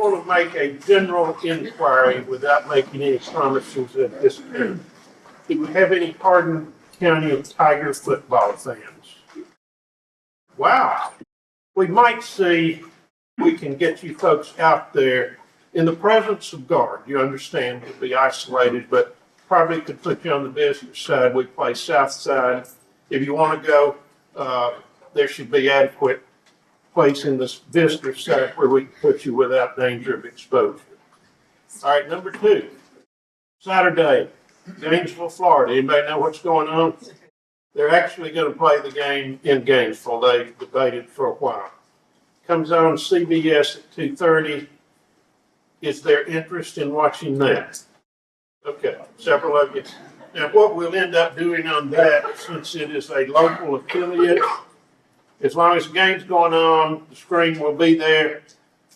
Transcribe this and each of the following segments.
want to make a general inquiry without making any promises at this time. Do we have any Hardin County Tiger football fans? Wow. We might see we can get you folks out there in the presence of guard. You understand, you'll be isolated, but probably could put you on the visitor side. We play south side. If you want to go, there should be adequate place in this visitor side where we can put you without danger of exposure. All right, number 2, Saturday, Gainesville, Florida. Anybody know what's going on? They're actually going to play the game in Gainesville. They've debated for a while. Comes on CBS at 2:30. Is there interest in watching that? Okay, several of you. Now, what we'll end up doing on that, since it is a local affiliate, as long as the game's going on, the screen will be there.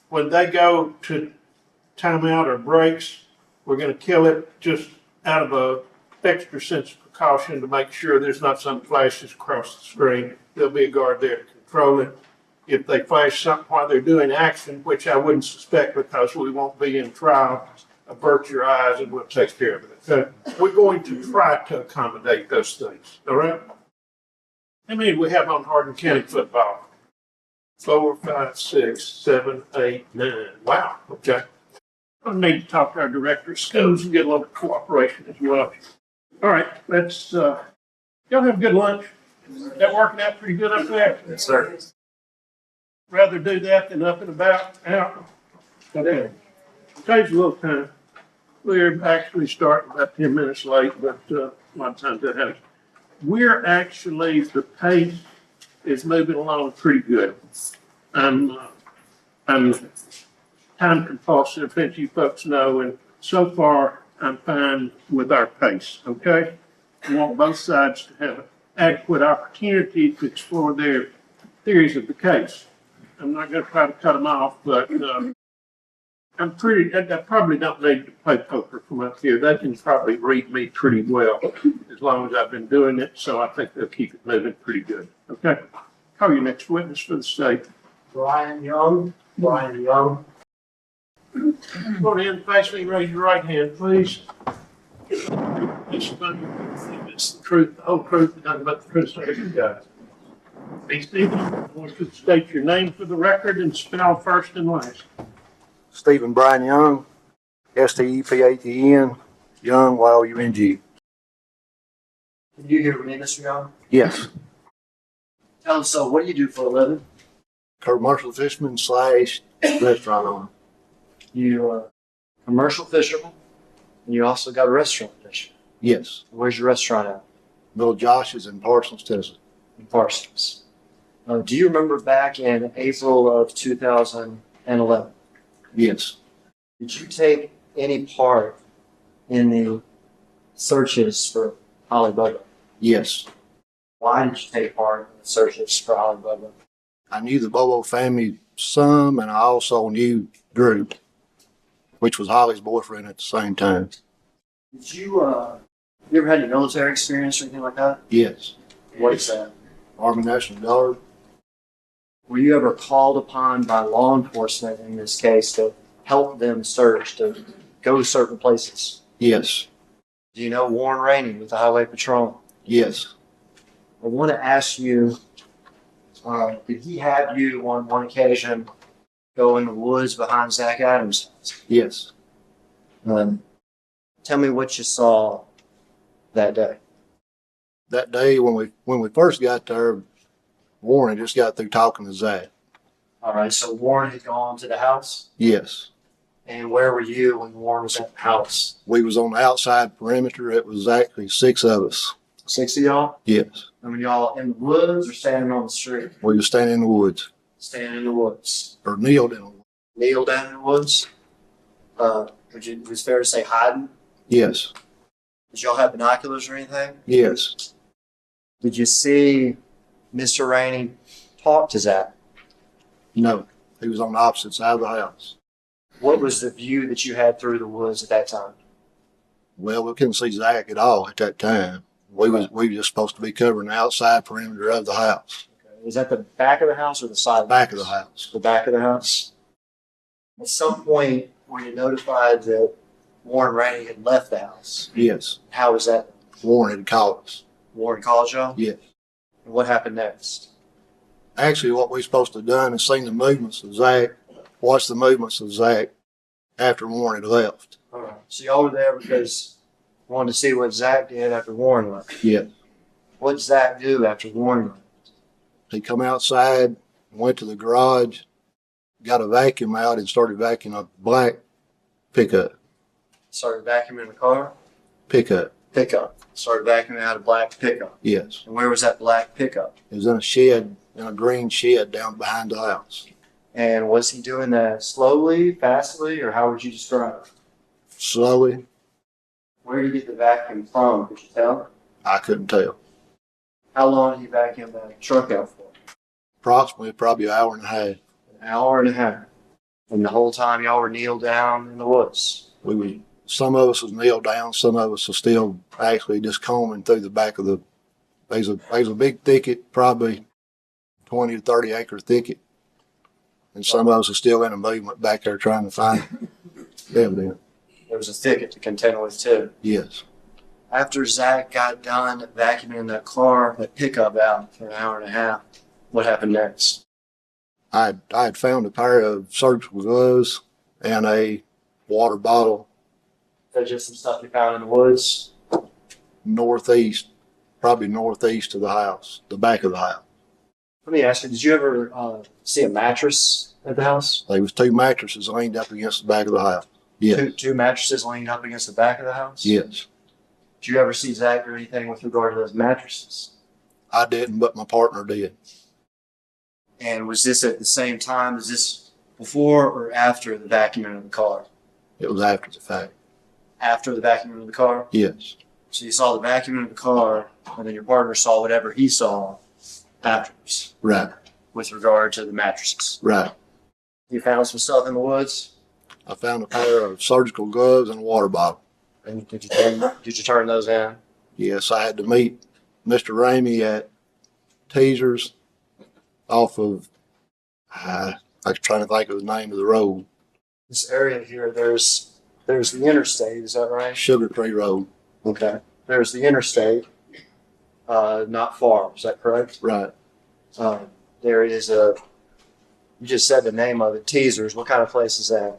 When they go to timeout or breaks, we're going to kill it just out of a extra sense of precaution to make sure there's not some flashes across the screen. There'll be a guard there to control it. If they flash something while they're doing action, which I wouldn't suspect because we won't be in trial, avert your eyes and we'll take care of it. Okay? We're going to try to accommodate those things. All right? How many do we have on Hardin County football? 4, 5, 6, 7, 8, 9. Wow. Okay. I'll need to talk to our director of schools and get a little cooperation as well. All right. Let's, y'all have a good lunch. Is that working out pretty good up there? Yes, sir. Rather do that than up and about out. Okay. Saves a little time. We're actually starting about 10 minutes late, but a lot of times that happens. We're actually, the pace is moving along pretty good. I'm time compulsive, as you folks know, and so far I'm fine with our pace, okay? We want both sides to have adequate opportunity to explore their theories of the case. I'm not going to try to cut them off, but I probably don't need to play poker from up here. They can probably read me pretty well as long as I've been doing it, so I think they'll keep it moving pretty good. Okay? Call your next witness for the state. Brian Young. Brian Young. Go on in, face me, raise your right hand, please. It's the truth, the whole truth, and nothing but the truth, so help you God. Hey, Stephen, I want you to state your name for the record and spell first and last. Stephen Brian Young, Stephatn, Young, Young. Can you hear me, Mr. Young? Yes. Tell us, what do you do for a living? Commercial fisherman / restaurant owner. You are a commercial fisherman, and you also got a restaurant, don't you? Yes. Where's your restaurant at? Little Josh's in Parsons, Texas. In Parsons. Do you remember back in April of 2011? Yes. Did you take any part in the searches for Holly Bobo? Yes. Why did you take part in the searches for Holly Bobo? I knew the Bobo family some, and I also knew Drew, which was Holly's boyfriend at the same time. Did you ever had any military experience or anything like that? Yes. What is that? Army National Guard. Were you ever called upon by law enforcement in this case to help them search, to go to certain places? Yes. Do you know Warren Rainey with the Highway Patrol? Yes. I want to ask you, did he have you on one occasion go in the woods behind Zach Adams' house? Yes. Tell me what you saw that day. That day when we first got there, Warren just got through talking to Zach. All right, so Warren had gone to the house? Yes. And where were you when Warren was at the house? We was on the outside perimeter. It was actually 6 of us. 6 of y'all? Yes. I mean, y'all in the woods or standing on the street? We was standing in the woods. Standing in the woods. Or kneeled in the woods. Kneel down in the woods? It was fair to say hiding? Yes. Did y'all have binoculars or anything? Yes. Did you see Mr. Rainey talk to Zach? No. He was on the opposite side of the house. What was the view that you had through the woods at that time? Well, we couldn't see Zach at all at that time. We were just supposed to be covering the outside perimeter of the house. Okay. Is that the back of the house or the side of the Back house? of the house. The back of the house? At some point, were you notified that Warren Rainey had left the house? Yes. How was that? Warren had called us. Warren called y'all? Yes. And what happened next? Actually, what we supposed to have done is seen the movements of Zach, watched the movements of Zach after Warren had left. All right. So y'all were there because you wanted to see what Zach did after Warren left. Yes. What did Zach do after Warren left? He come outside, went to the garage, got a vacuum out and started vacuuming a black pickup. Started vacuuming the car? Pickup. Pickup. Started vacuuming out a black pickup. Yes. And where was that black pickup? It was in a shed, in a green shed down behind the house. And was he doing that slowly, fastly, or how would you describe it? Slowly. Where did he get the vacuum from? Could you tell? I couldn't tell. How long did he vacuum that truck out for? Approximately probably an hour and a half. An hour and a half. And the whole time y'all were kneeled down in the woods. Some of us was kneeled down, some of us was still actually just combing through the back of the, there's a big thicket, probably 20 to 30 acre thicket. And some of us are still in a movement back there trying to find them. There was a thicket to contend with too. Yes. After Zach got done vacuuming that car, that pickup out for an hour and a half, what happened next? I had found a pair of surgical gloves and a water bottle That's just some stuff you found in the woods. northeast, probably northeast of the house, the back of the house. Let me ask you, did you ever see a mattress at the house? There was two mattresses leaned up against the back of the house. Yes. Two mattresses leaned up against the back of the house? Yes. Did you ever see Zach do anything with regard to those mattresses? I didn't, but my partner did. And was this at the same time? Is this before or after the vacuuming of the car? It was after the fact. After the vacuuming of the car? Yes. So you saw the vacuuming of the car, and then your partner saw whatever he saw afterwards Right. with regard to the mattresses. Right. You found some stuff in the woods, I found a pair of surgical gloves and a water bottle. and did you turn those in? Yes, I had to meet Mr. Rainey at Teasers off of, I was trying to think of the name of the road, This area here, there's the interstate, is that right? Sugar Tree Road. Okay. There's the interstate, not far, is that correct? Right. There is you just said the name of it, Teasers. What kind of place is that?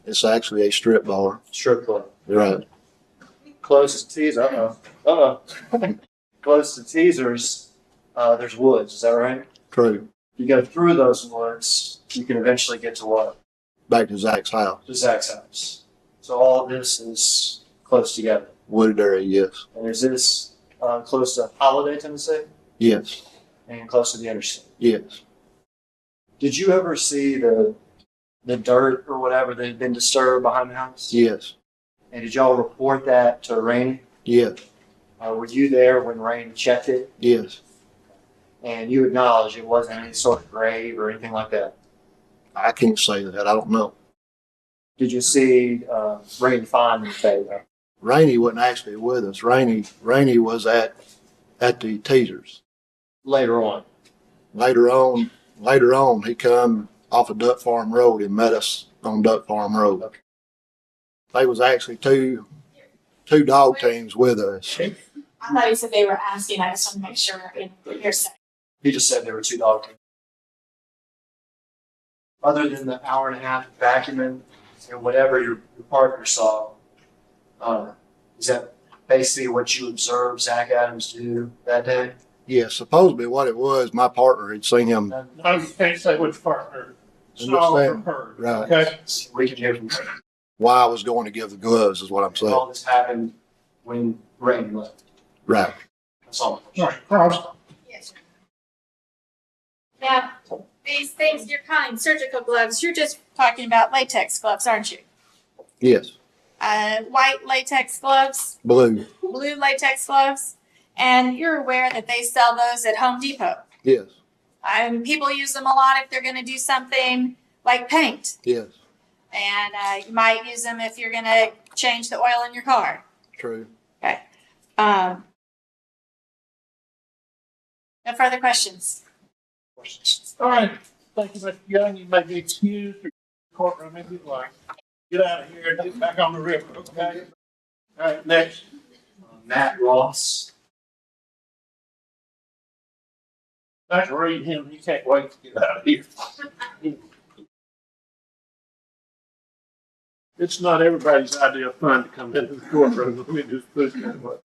It's actually a strip bar. Strip club. Right. Close to Teasers, close to Teasers, there's woods, is that right? True. You go through those woods, you can eventually get to what? Back to Zach's house. To Zach's house. So all of this is close together. Wooded area, yes. And is this close to Holiday, Tennessee? Yes. And close to the interstate? Yes. Did you ever see the dirt or whatever that had been disturbed behind the house? Yes. And did y'all report that to Rainey? Yes. Were you there when Rainey checked it? Yes. And you acknowledge it wasn't any sort of grave or anything like that? I can't say that. I don't know. Did you see Rainey find anything? Rainey wasn't actually with us. Rainey was at the Teasers. Later on. Later on, he come off of Duck Farm Road and met us on Duck Farm Road. Okay. They was actually two dog teams with us. I thought you said they were asking. I just want to make sure you're saying. He just said there were two dog teams. Other than the hour and a half of vacuuming and whatever your partner saw, is that basically what you observed Zach Adams do that day? Yeah, supposedly what it was, my partner had seen him. No, you can't say which partner I'm saw just or saying. heard. Right. Okay? We can hear from him. Why I was going to give the gloves is what I'm saying. All this happened when Rainey left. Right. That's all. All right, Cross. Yes. Now, these things you're calling surgical gloves, you're just talking about latex gloves, aren't you? Yes. White latex gloves, Blue. blue latex gloves, and you're aware that they sell those at Home Depot. Yes. People use them a lot if they're going to do something like paint, Yes. and you might use them if you're going to change the oil in your car. True. Okay. No further questions. All right. Thank you, Mr. Young. You may be excused. courtroom if you'd like. Get out of here and get back on the river, okay? All right, next. Matt Ross. I can read him, he can't wait to get out of here. It's not everybody's idea of fun to come into the courtroom, let me just put it that way.